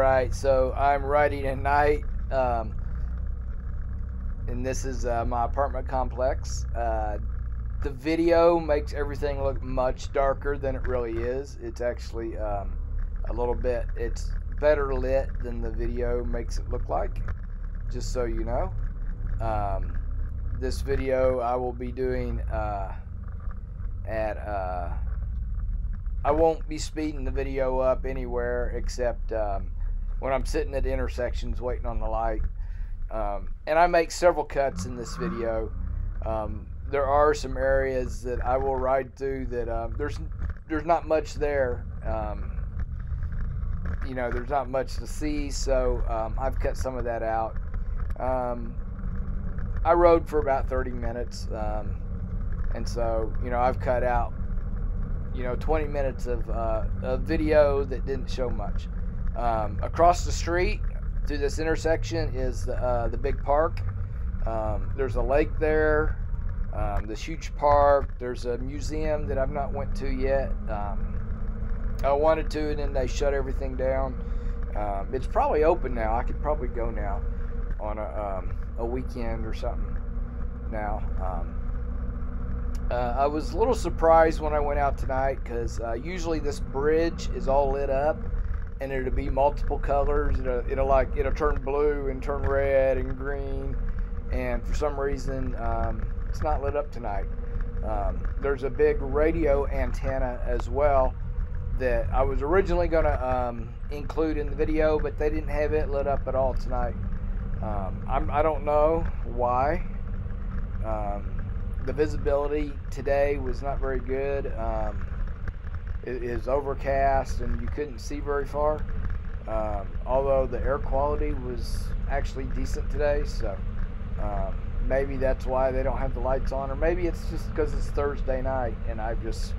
Alright, so I'm riding at night, and this is my apartment complex. The video makes everything look much darker than it really is. It's actually a little bit, it's better lit than the video makes it look like, just so you know. This video I will be doing I won't be speeding the video up anywhere except when I'm sitting at intersections waiting on the light. And I make several cuts in this video. There are some areas that I will ride through that there's not much there. You know, there's not much to see, so I've cut some of that out. I rode for about 30 minutes, and so, you know, I've cut out, you know, 20 minutes of video that didn't show much. Across the street through this intersection is the big park. There's a lake there, this huge park. There's a museum that I've not went to yet. I wanted to, and then they shut everything down. It's probably open now. I could probably go now on a weekend or something now. I was a little surprised when I went out tonight because usually this bridge is all lit up and it'll be multiple colors. It'll turn blue and turn red and green, and for some reason it's not lit up tonight. There's a big radio antenna as well that I was originally going to include in the video, but they didn't have it lit up at all tonight. I don't know why. The visibility today was not very good. It is overcast and you couldn't see very far. Although the air quality was actually decent today, so maybe that's why they don't have the lights on, or maybe it's just because it's Thursday night and I just.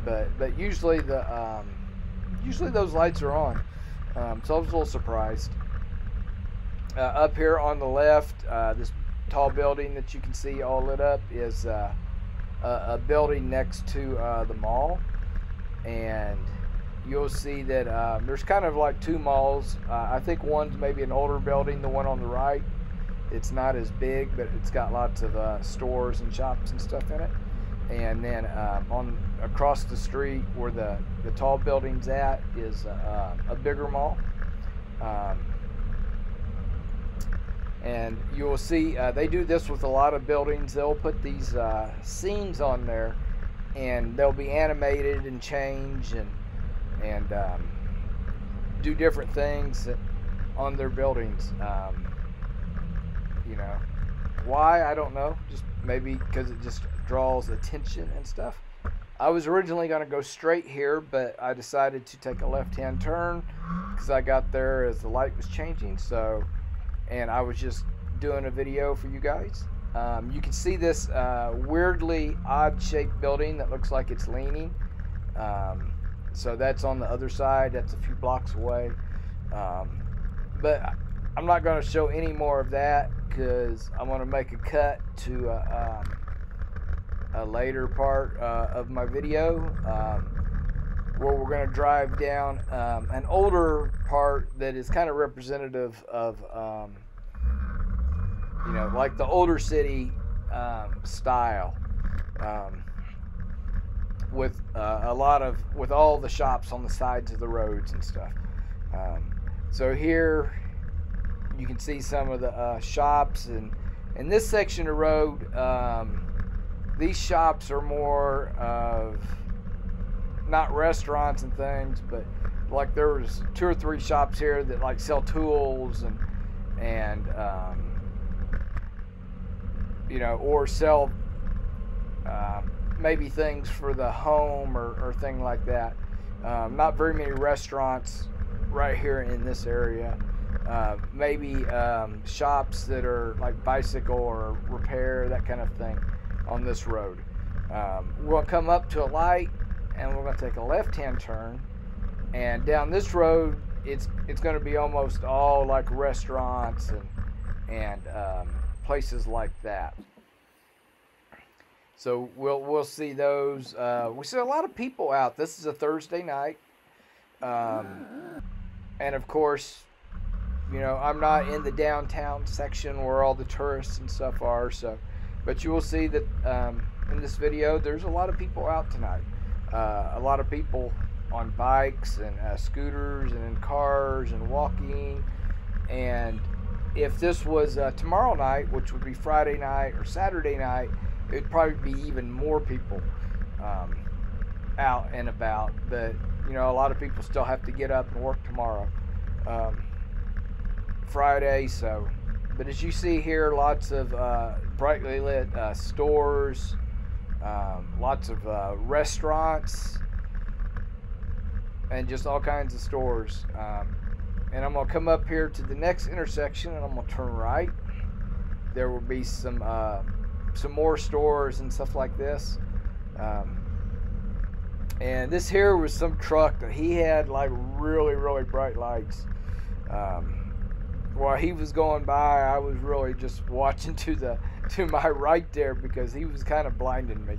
But usually usually those lights are on, so I was a little surprised. Up here on the left, this tall building that you can see all lit up is a building next to the mall, and you'll see that there's kind of like two malls. I think one's maybe an older building, the one on the right. It's not as big, but it's got lots of stores and shops and stuff in it. And then across the street where the tall building's at is a bigger mall. And you'll see they do this with a lot of buildings. They'll put these scenes on there, and they'll be animated and change and do different things on their buildings. You know, why, I don't know. Just maybe because it just draws attention and stuff. I was originally going to go straight here, but I decided to take a left-hand turn because I got there as the light was changing. So, and I was just doing a video for you guys. You can see this weirdly odd-shaped building that looks like it's leaning. So that's on the other side. That's a few blocks away. But I'm not going to show any more of that because I'm going to make a cut to a later part of my video where we're going to drive down an older part that is kind of representative of you know, like the older city style, with with all the shops on the sides of the roads and stuff. So here you can see some of the shops, and in this section of road, these shops are more of not restaurants and things, but like there was 2 or 3 shops here that like sell tools and you know, or sell maybe things for the home or thing like that. Not very many restaurants right here in this area. Maybe shops that are like bicycle or repair, that kind of thing on this road. We'll come up to a light and we're going to take a left-hand turn, and down this road it's going to be almost all like restaurants and places like that. So we'll see those. We see a lot of people out. This is a Thursday night. And of course, you know, I'm not in the downtown section where all the tourists and stuff are. So, but you will see that in this video, there's a lot of people out tonight. A lot of people on bikes and scooters and in cars and walking. And if this was tomorrow night, which would be Friday night or Saturday night, it'd probably be even more people out and about. But you know, a lot of people still have to get up and work tomorrow, Friday. So, but as you see here, lots of brightly lit stores, lots of restaurants, and just all kinds of stores. And I'm gonna come up here to the next intersection, and I'm gonna turn right. There will be some more stores and stuff like this. And this here was some truck that he had like really, really bright lights. While he was going by, I was really just watching to my right there because he was kind of blinding me.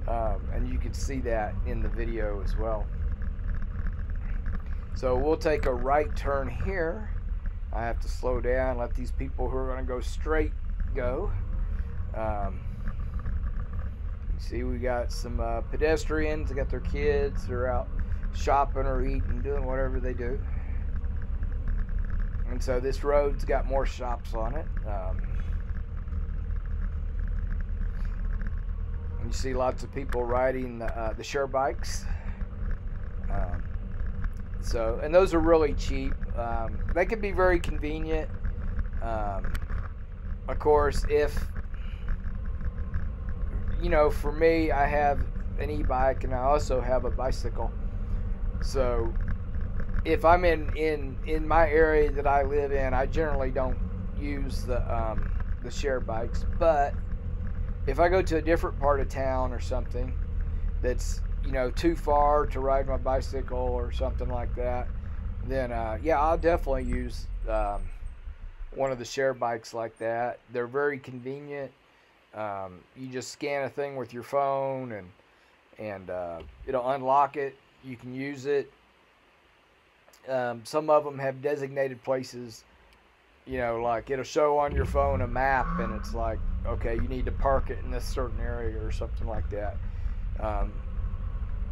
And you can see that in the video as well. So we'll take a right turn here. I have to slow down, let these people who are going to go straight go. You see, we got some pedestrians. They got their kids. They're out shopping or eating, doing whatever they do. And so this road's got more shops on it. And you see lots of people riding the share bikes. So, and those are really cheap. They can be very convenient. Of course, if, you know, for me, I have an e-bike and I also have a bicycle. So, if I'm in my area that I live in, I generally don't use the share bikes. But if I go to a different part of town or something that's, you know, too far to ride my bicycle or something like that, then yeah, I'll definitely use one of the share bikes like that. They're very convenient. You just scan a thing with your phone and it'll unlock it. You can use it. Some of them have designated places, you know, like it'll show on your phone a map and it's like, okay, you need to park it in this certain area or something like that.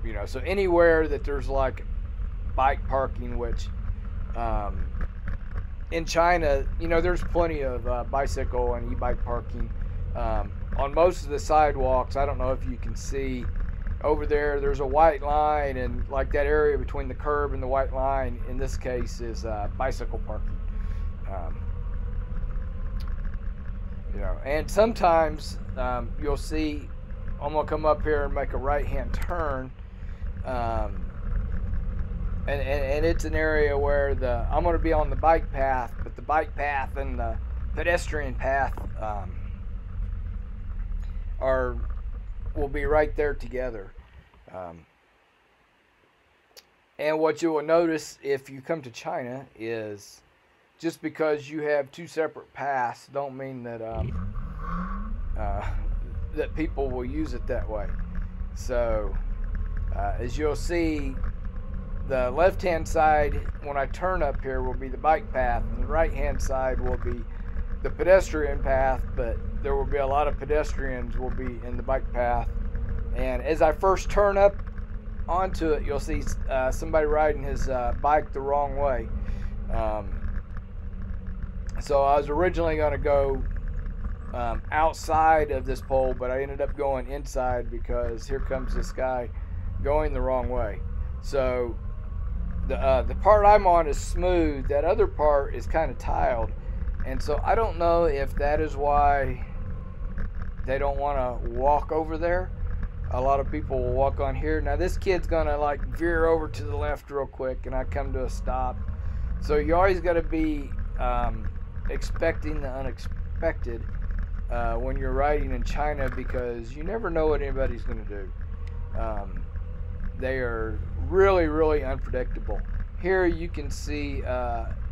You know, so anywhere that there's like bike parking, which in China, you know, there's plenty of bicycle and e-bike parking on most of the sidewalks. I don't know if you can see over there, there's a white line, and like that area between the curb and the white line in this case is bicycle parking. You know, and sometimes you'll see, I'm gonna come up here and make a right-hand turn. And it's an area where I'm going to be on the bike path, but the bike path and the pedestrian path will be right there together. And what you will notice if you come to China is just because you have two separate paths don't mean that that people will use it that way. So as you'll see, the left-hand side, when I turn up here, will be the bike path, and the right-hand side will be the pedestrian path, but there will be a lot of pedestrians will be in the bike path. And as I first turn up onto it, you'll see somebody riding his bike the wrong way. So I was originally going to go outside of this pole, but I ended up going inside because here comes this guy going the wrong way. So the part I'm on is smooth. That other part is kind of tiled, and so I don't know if that is why they don't want to walk over there. A lot of people will walk on here. Now this kid's gonna like veer over to the left real quick, and I come to a stop. So you always got to be expecting the unexpected when you're riding in China, because you never know what anybody's gonna do. They are really, really unpredictable. Here you can see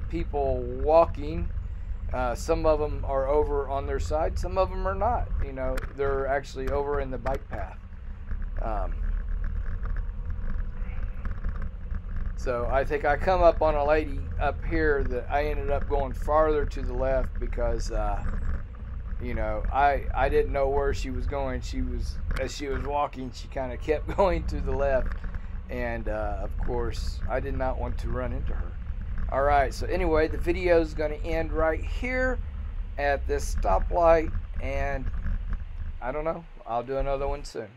people walking. Some of them are over on their side. Some of them are not. You know, they're actually over in the bike path. So I think I come up on a lady up here that I ended up going farther to the left because you know, I didn't know where she was going. She was, as she was walking, she kind of kept going to the left, and of course I did not want to run into her. All right, so anyway, the video is going to end right here at this stoplight, and I don't know, I'll do another one soon.